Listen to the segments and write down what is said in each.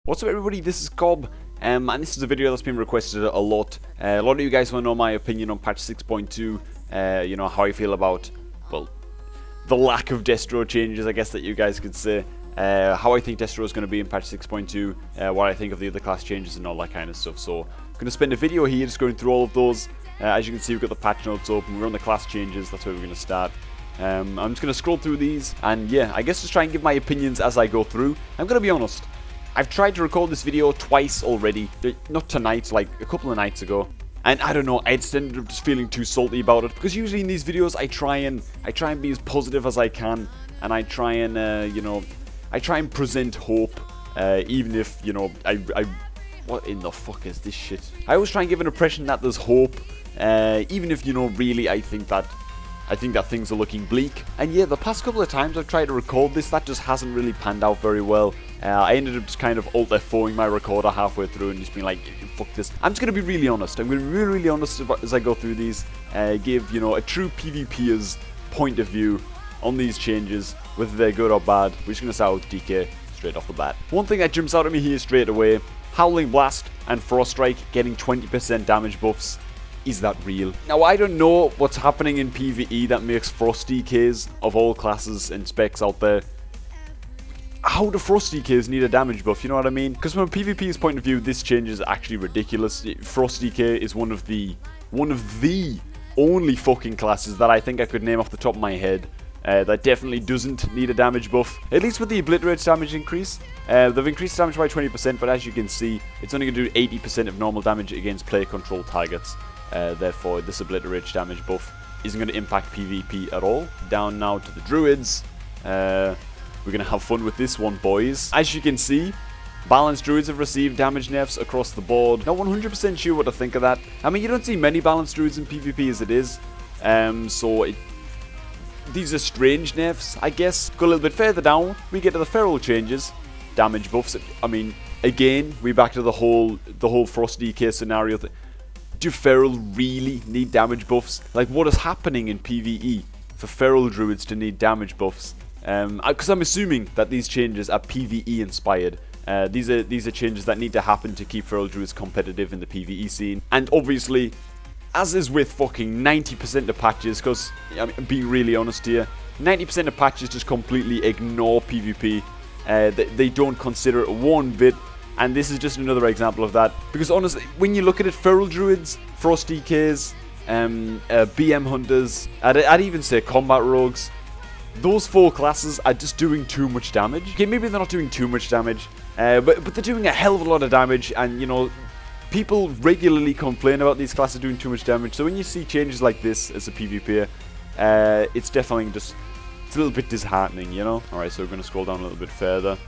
What's up everybody, this is Cobb, and this is a video that's been requested a lot. A lot of you guys want to know my opinion on patch 6.2, you know, how I feel about, well, the lack of Destro changes, I guess that you guys could say. How I think Destro is going to be in patch 6.2, what I think of the other class changes and all that kind of stuff. So, I'm going to spend a video here just going through all of those. As you can see, we've got the patch notes open, we're on the class changes, that's where we're going to start. I'm just going to scroll through these, and yeah, I guess just try and give my opinions as I go through. I'm going to be honest. I've tried to record this video twice already, not tonight, like a couple of nights ago, and I don't know, I just ended up just feeling too salty about it, because usually in these videos I try and be as positive as I can, and I try and, you know, I try and present hope, even if, you know, what in the fuck is this shit? I always try and give an impression that there's hope, even if, you know, really I think that things are looking bleak. And yeah, the past couple of times I've tried to record this, that just hasn't really panned out very well. I ended up just kind of alt F4ing my recorder halfway through and just being like, fuck this. I'm just going to be really honest. I'm going to be really honest as I go through these. Give, you know, a true PvPer's point of view on these changes, whether they're good or bad. We're just going to start with DK straight off the bat. One thing that jumps out at me here straight away, Howling Blast and Frost Strike getting 20% damage buffs. Is that real? Now, I don't know what's happening in PvE that makes Frost DKs of all classes and specs out there. How do Frost DKs need a damage buff, you know what I mean? Because from a PvP's point of view, this change is actually ridiculous. Frost DK is one of the only fucking classes that I think I could name off the top of my head that definitely doesn't need a damage buff. At least with the Obliterate's damage increase. They've increased damage by 20%, but as you can see, it's only going to do 80% of normal damage against player control targets. Therefore, this Obliterate's damage buff isn't going to impact PvP at all. Down now to the Druids. We're going to have fun with this one, boys. As you can see, balanced Druids have received damage nerfs across the board. Not 100% sure what to think of that. I mean, you don't see many balanced Druids in PvP as it is. These are strange nerfs, I guess. Go a little bit further down, we get to the feral changes. Damage buffs. I mean, again, we're back to the whole Frost DK scenario. Do feral really need damage buffs? Like, what is happening in PvE for feral Druids to need damage buffs? Because I'm assuming that these changes are PvE inspired. These are changes that need to happen to keep feral Druids competitive in the PvE scene. And obviously, as is with fucking 90% of patches, because I'm being really honest here, 90% of patches just completely ignore PvP. They don't consider it one bit. And this is just another example of that. Because honestly, when you look at it, feral Druids, Frost DKs, BM Hunters, I'd even say Combat Rogues, those four classes are just doing too much damage. Okay, maybe they're not doing too much damage, but they're doing a hell of a lot of damage, and you know, people regularly complain about these classes doing too much damage. So when you see changes like this as a PvPer, it's definitely just, it's a little bit disheartening, you know? Alright, so we're going to scroll down a little bit further.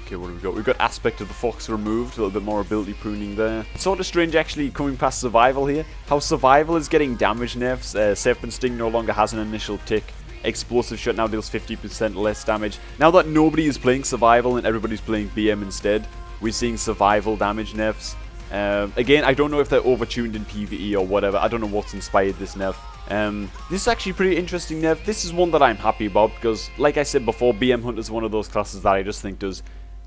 Okay, what have we got? We've got Aspect of the Fox removed, a little bit more ability pruning there. It's sort of strange actually coming past Survival here, how Survival is getting damage nerfs. Serpent Sting no longer has an initial tick. Explosive Shot now deals 50% less damage. Now that nobody is playing Survival and everybody's playing BM instead, we're seeing Survival damage nerfs. Again, I don't know if they're overtuned in PvE or whatever. I don't know what's inspired this nerf. This is actually a pretty interesting nerf. This is one that I'm happy about because, like I said before, BM Hunter is one of those classes that I just think does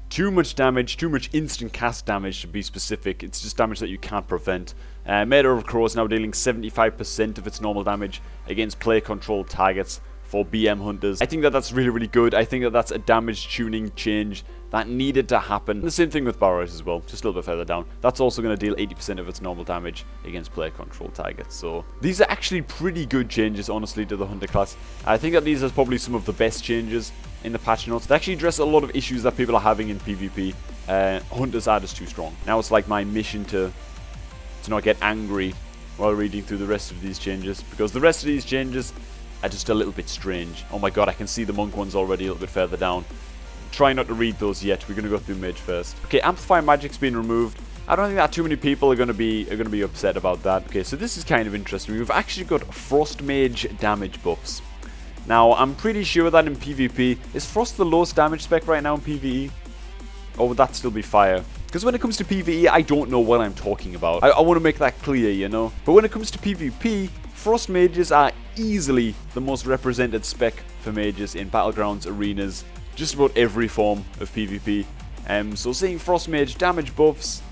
too much damage, too much instant cast damage to be specific. It's just damage that you can't prevent. Murder of Crow is now dealing 75% of its normal damage against player-controlled targets for BM Hunters. I think that that's really, really good. I think that that's a damage tuning change that needed to happen. The same thing with Barrows as well, just a little bit further down. That's also going to deal 80% of its normal damage against player-controlled targets. So these are actually pretty good changes, honestly, to the Hunter class. I think that these are probably some of the best changes in the patch notes. They actually address a lot of issues that people are having in PvP. Hunters are just too strong. Now it's like my mission to not get angry while reading through the rest of these changes, because the rest of these changes are just a little bit strange. Oh my god, I can see the monk ones already a little bit further down. Try not to read those yet. We're going to go through mage first. Okay, Amplify Magic's been removed. I don't think that too many people are going to be upset about that. Okay, so this is kind of interesting. We've actually got Frost Mage damage buffs. Now, I'm pretty sure that in PvP, is Frost the lowest damage spec right now in PvE? Or would that still be Fire? Because when it comes to PvE, I don't know what I'm talking about. I want to make that clear, you know? But when it comes to PvP, Frost Mages are easily the most represented spec for mages in Battlegrounds, arenas, just about every form of PvP. So seeing Frost Mage damage buffs,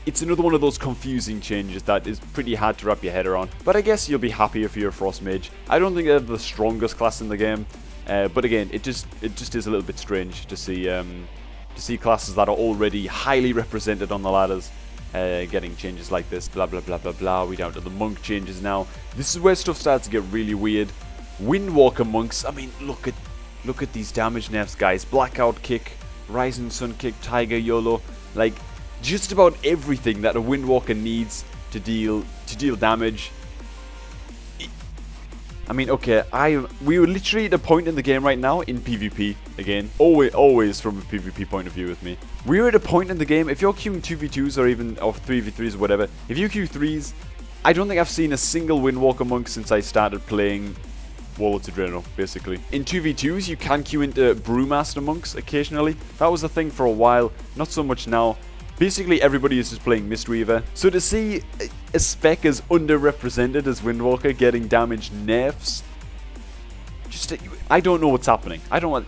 it's another one of those confusing changes that is pretty hard to wrap your head around. But I guess you'll be happy if you're a Frost Mage. I don't think they're the strongest class in the game, but again, it just is a little bit strange to see classes that are already highly represented on the ladders getting changes like this. Blah blah blah blah blah. We down to the monk changes now. This is where stuff starts to get really weird. Windwalker monks. I mean, look at these damage nerfs, guys. Blackout kick, Rising Sun kick, Tiger YOLO, like. Just about everything that a Windwalker needs to deal damage. I mean, okay, we were literally at a point in the game right now in PvP again. Always from a PvP point of view with me. We're at a point in the game. If you're queuing 2v2s or even 3v3s or whatever, if you queue 3s, I don't think I've seen a single Windwalker monk since I started playing Warlords of Draenor, basically. In 2v2s, you can queue into Brewmaster monks occasionally. That was a thing for a while, not so much now. Basically, everybody is just playing Mistweaver. So to see a spec as underrepresented as Windwalker getting damage nerfs, I don't know what's happening. I don't want.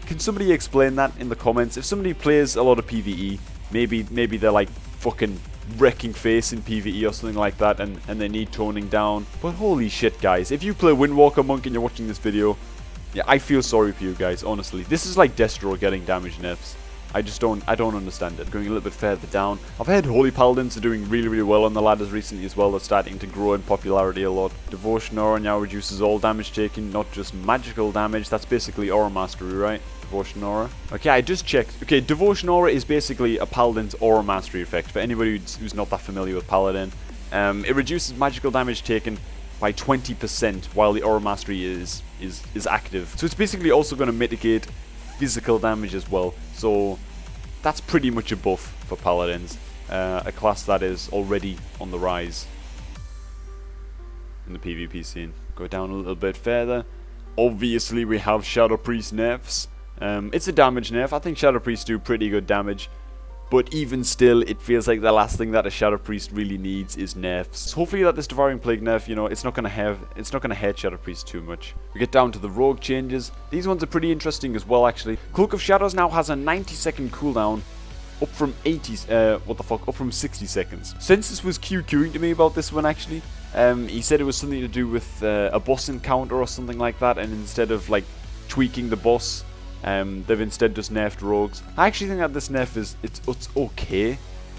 Can somebody explain that in the comments? If somebody plays a lot of PvE, maybe they're like fucking wrecking face in PvE or something like that, and they need toning down. But holy shit, guys! If you play Windwalker monk and you're watching this video, yeah, I feel sorry for you guys. Honestly, this is like Destro getting damage nerfs. I don't understand it. Going a little bit further down, I've heard Holy Paladins are doing really well on the ladders recently as well. They're starting to grow in popularity a lot. Devotion Aura now reduces all damage taken, not just magical damage. That's basically Aura Mastery, right? Devotion Aura. Okay, I just checked. Okay, Devotion Aura is basically a Paladin's Aura Mastery effect. For anybody who's not that familiar with Paladin, it reduces magical damage taken by 20% while the Aura Mastery is active. So it's basically also going to mitigate physical damage as well. So that's pretty much a buff for Paladins, a class that is already on the rise in the PvP scene. Go down a little bit further. Obviously, we have Shadow Priest nerfs. It's a damage nerf. I think Shadow Priests do pretty good damage. But even still, it feels like the last thing that a Shadow Priest really needs is nerfs. So hopefully that this Devouring Plague nerf, you know, it's not gonna hurt Shadow Priest too much. We get down to the rogue changes. These ones are pretty interesting as well, actually. Cloak of Shadows now has a 90-second cooldown, up from 60 seconds. Census was QQing to me about this one, actually. He said it was something to do with a boss encounter or something like that, and instead of like tweaking the boss, they've instead just nerfed rogues. I actually think that this nerf it's okay,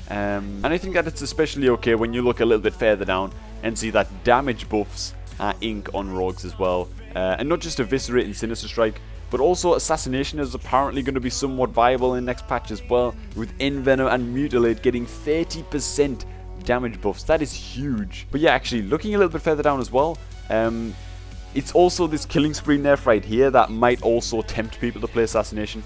and I think that it's especially okay when you look a little bit further down and see that damage buffs are ink on rogues as well, and not just Eviscerate and Sinister Strike, but also Assassination is apparently going to be somewhat viable in next patch as well, with Envenom and Mutilate getting 30% damage buffs. That is huge. But yeah, actually looking a little bit further down as well, it's also this Killing Spree nerf right here that might also tempt people to play Assassination.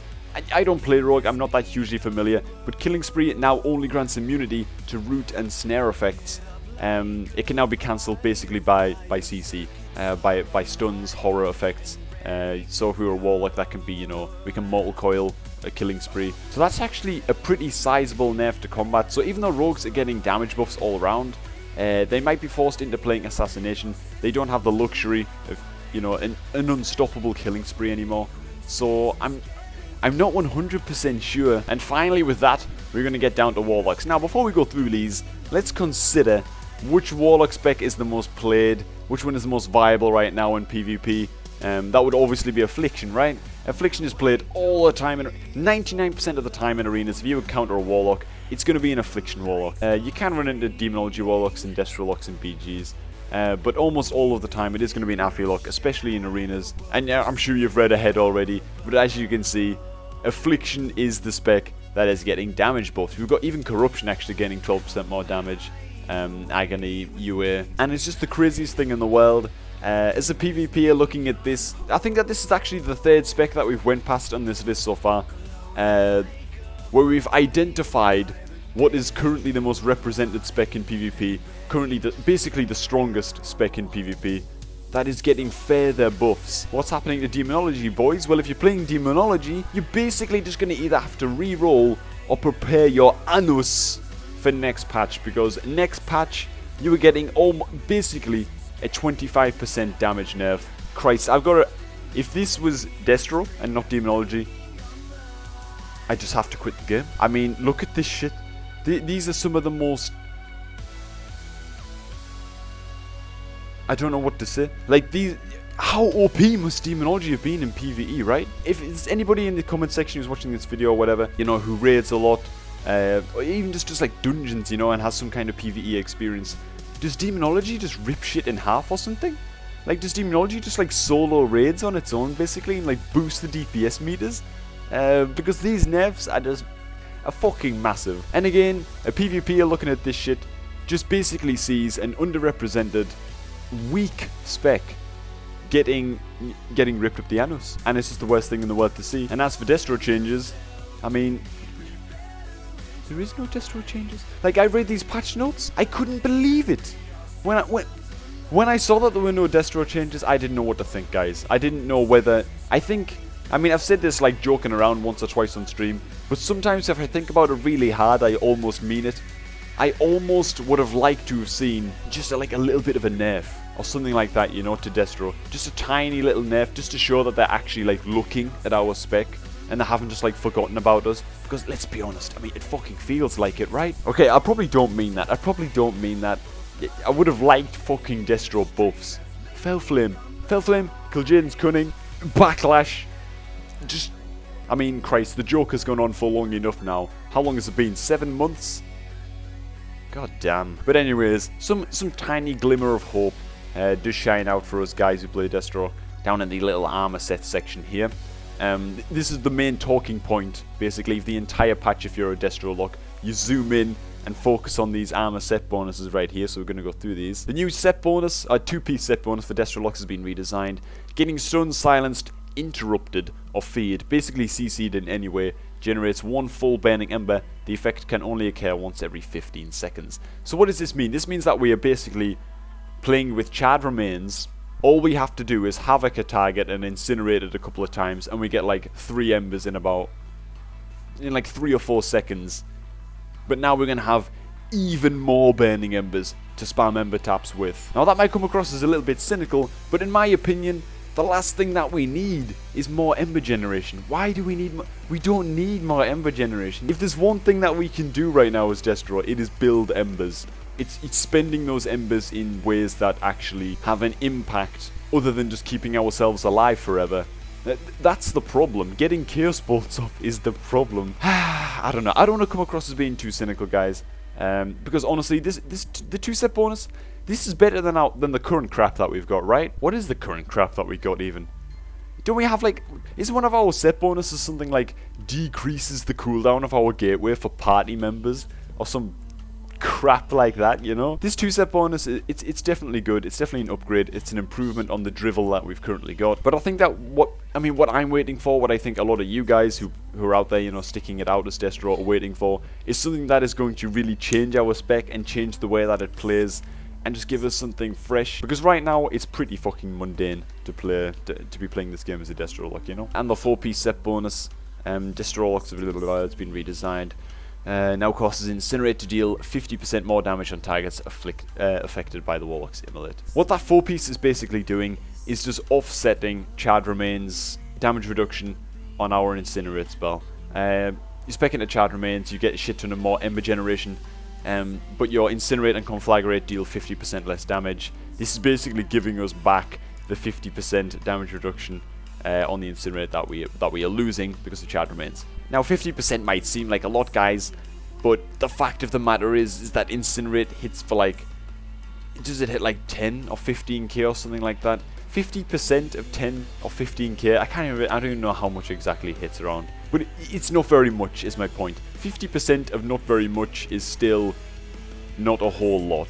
I don't play Rogue, I'm not that hugely familiar, but Killing Spree now only grants immunity to root and snare effects. It can now be cancelled basically by CC, by stuns, horror effects. So if we were a Warlock, that can be, you know, we can Mortal Coil a Killing Spree. So that's actually a pretty sizable nerf to combat. So even though Rogues are getting damage buffs all around, they might be forced into playing Assassination. They don't have the luxury of, you know, an unstoppable Killing Spree anymore. So I'm not 100% sure. And finally with that, we're going to get down to Warlocks. Now before we go through these, let's consider which Warlock spec is the most played, which one is the most viable right now in PvP. That would obviously be Affliction, right? Affliction is played all the time, 99% of the time in arenas. If you encounter a Warlock, it's going to be an Affliction Warlock. You can run into Demonology Warlocks and Destro Locks and BGs, but almost all of the time it is going to be an Afflilock, especially in arenas. And yeah, I'm sure you've read ahead already, but as you can see, Affliction is the spec that is getting damage buffs. We've got even Corruption actually getting 12% more damage, Agony, UA, and it's just the craziest thing in the world. As a PvPer looking at this, I think that this is actually the third spec that we've went past on this list so far, where we've identified what is currently the most represented spec in PvP, currently basically the strongest spec in PvP, that is getting further buffs. What's happening to Demonology, boys? Well, if you're playing Demonology, you're basically just going to either have to re-roll or prepare your anus for next patch, because next patch you are getting basically a 25% damage nerf. Christ, I've got to... If this was Destro and not Demonology, I just have to quit the game. I mean, look at this shit. These are some of the most... I don't know what to say. Like, these... How OP must Demonology have been in PvE, right? If it's anybody in the comment section who's watching this video or whatever, you know, who raids a lot, or even just like dungeons, you know, and has some kind of PvE experience, does Demonology just rip shit in half or something? Like, does Demonology just like solo raids on its own, basically, and like boost the DPS meters? Because these nerfs are fucking massive. And again, a PvPer looking at this shit just basically sees an underrepresented, weak spec getting ripped up the anus, and it's just the worst thing in the world to see. And as for Destro changes, I mean, there is no Destro changes. Like, I read these patch notes, I couldn't believe it. When I saw that there were no Destro changes, I didn't know what to think, guys. I didn't know whether... I mean, I've said this like joking around once or twice on stream, but sometimes if I think about it really hard, I almost mean it. I almost would have liked to have seen just like a little bit of a nerf or something like that, you know, to Destro. Just a tiny little nerf, just to show that they're actually like looking at our spec and they haven't just like forgotten about us. Because let's be honest, I mean, it fucking feels like it, right? Okay, I probably don't mean that. I would have liked fucking Destro buffs. Fell Flame, Kil'jaeden's Cunning, Backlash. Just, I mean, Christ, the Joker's gone on for long enough now. How long has it been? 7 months? God damn. But anyways, some tiny glimmer of hope does shine out for us guys who play Destro down in the little armor set section here. This is the main talking point, basically, of the entire patch if you're a Destro Lock. You zoom in and focus on these armor set bonuses right here, so we're going to go through these. The new set bonus, a 2-piece set bonus for Destro Locks has been redesigned. Getting stunned, silenced, interrupted, or feared, basically CC'd in any way, generates 1 full burning ember. The effect can only occur once every 15 seconds. So what does this mean? This means that we are basically playing with charred remains. All we have to do is havoc a target and incinerate it a couple of times, and we get like 3 embers in like 3 or 4 seconds. But now we're going to have even more burning embers to spam ember taps with. Now that might come across as a little bit cynical, but in my opinion, the last thing that we need is more ember generation. Why do we need more? We don't need more ember generation. If there's one thing that we can do right now as Destro, it is build embers. It's spending those embers in ways that actually have an impact other than just keeping ourselves alive forever. That's the problem. Getting Chaos Bolts off is the problem. I don't know. I don't want to come across as being too cynical, guys. Because honestly, the 2-set bonus, this is better than the current crap that we've got, right? What is the current crap that we got even? Don't we have like... Is one of our set bonuses something like decreases the cooldown of our gateway for party members? Or some crap like that, you know? This 2-set bonus, it's definitely good. It's definitely an upgrade. It's an improvement on the drivel that we've currently got. But I think that what I'm waiting for, what I think a lot of you guys who are out there, you know, sticking it out as Destro are waiting for, is something that is going to really change our spec and change the way that it plays and just give us something fresh. Because right now, it's pretty fucking mundane to be playing this game as a Destro Lock, you know? And the 4-piece set bonus, Destro Locks, it's been redesigned. Now causes Incinerate to deal 50% more damage on targets affected by the Warlock's Immolate. What that 4-piece is basically doing is just offsetting Charred Remains damage reduction on our Incinerate spell. You spec into Charred Remains, you get a shit ton of more Ember generation, but your Incinerate and Conflagrate deal 50% less damage. This is basically giving us back the 50% damage reduction on the Incinerate that we are losing because of Charred Remains. Now 50% might seem like a lot, guys, but the fact of the matter is that Incinerate hits for like... Does it hit like 10 or 15k or something like that? 50% of 10 or 15k, I don't even know how much exactly it hits around. But it's not very much, is my point. 50% of not very much is still not a whole lot.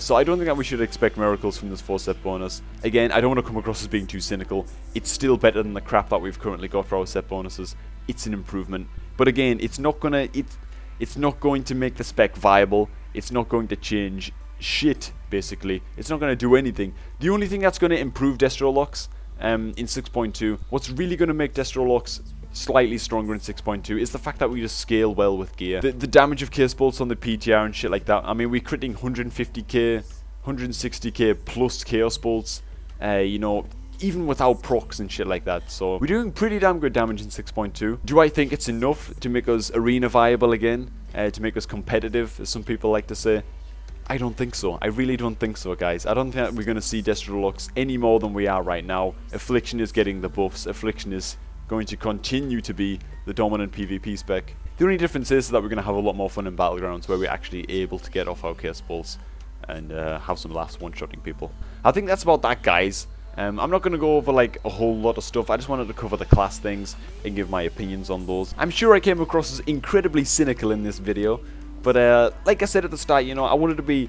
So I don't think that we should expect miracles from this 4-set bonus. Again, I don't want to come across as being too cynical. It's still better than the crap that we've currently got for our set bonuses. It's an improvement. But again, it's not going to make the spec viable. It's not going to change shit, basically. It's not going to do anything. The only thing that's going to improve Destro Locks in 6.2, what's really going to make Destro Locks slightly stronger in 6.2 is the fact that we just scale well with gear. The damage of Chaos Bolts on the PTR and shit like that. I mean, we're critting 150k, 160k plus Chaos Bolts. You know, even without procs and shit like that. So we're doing pretty damn good damage in 6.2. Do I think it's enough to make us arena viable again? To make us competitive, as some people like to say? I don't think so. I really don't think so, guys. I don't think that we're going to see Destro Locks any more than we are right now. Affliction is getting the buffs. Affliction is going to continue to be the dominant PvP spec. The only difference is that we're going to have a lot more fun in Battlegrounds, where we're actually able to get off our Chaos Balls and have some laughs one-shotting people. I think that's about that, guys. I'm not going to go over like a whole lot of stuff. I just wanted to cover the class things and give my opinions on those. I'm sure I came across as incredibly cynical in this video, but like I said at the start, you know, I wanted to be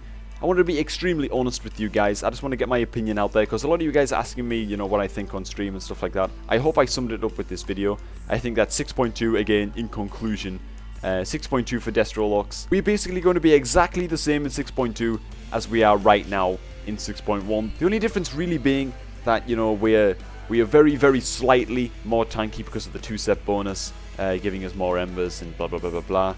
extremely honest with you guys. I just want to get my opinion out there, because a lot of you guys are asking me, you know, what I think on stream and stuff like that. I hope I summed it up with this video. I think that 6.2, again, in conclusion, 6.2 for Destro Locks. We're basically going to be exactly the same in 6.2 as we are right now in 6.1. The only difference really being that, you know, we are very, very slightly more tanky because of the 2-step bonus, giving us more embers and blah, blah, blah, blah, blah.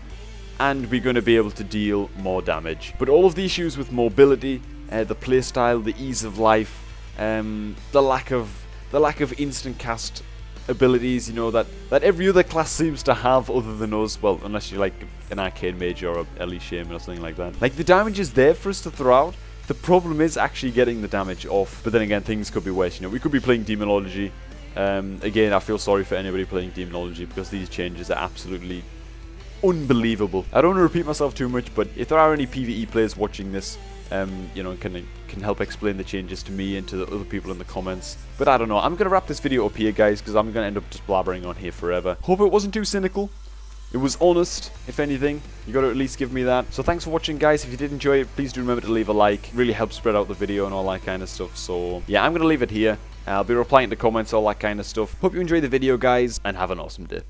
And we're going to be able to deal more damage. But all of the issues with mobility, the playstyle, the ease of life, the lack of instant cast abilities, you know, that every other class seems to have other than us. Well, unless you're like an arcade mage or a Ellie Shaman or something like that. Like, the damage is there for us to throw out. The problem is actually getting the damage off. But then again, things could be worse. You know, we could be playing Demonology. Again, I feel sorry for anybody playing Demonology, because these changes are absolutely unbelievable. I don't want to repeat myself too much, but if there are any PvE players watching this, you know, can help explain the changes to me and to the other people in the comments. But I don't know. I'm going to wrap this video up here, guys, because I'm going to end up just blabbering on here forever. Hope it wasn't too cynical. It was honest, if anything. You got to at least give me that. So thanks for watching, guys. If you did enjoy it, please do remember to leave a like. It really helps spread out the video and all that kind of stuff. So yeah, I'm going to leave it here. I'll be replying to comments, all that kind of stuff. Hope you enjoyed the video, guys, and have an awesome day.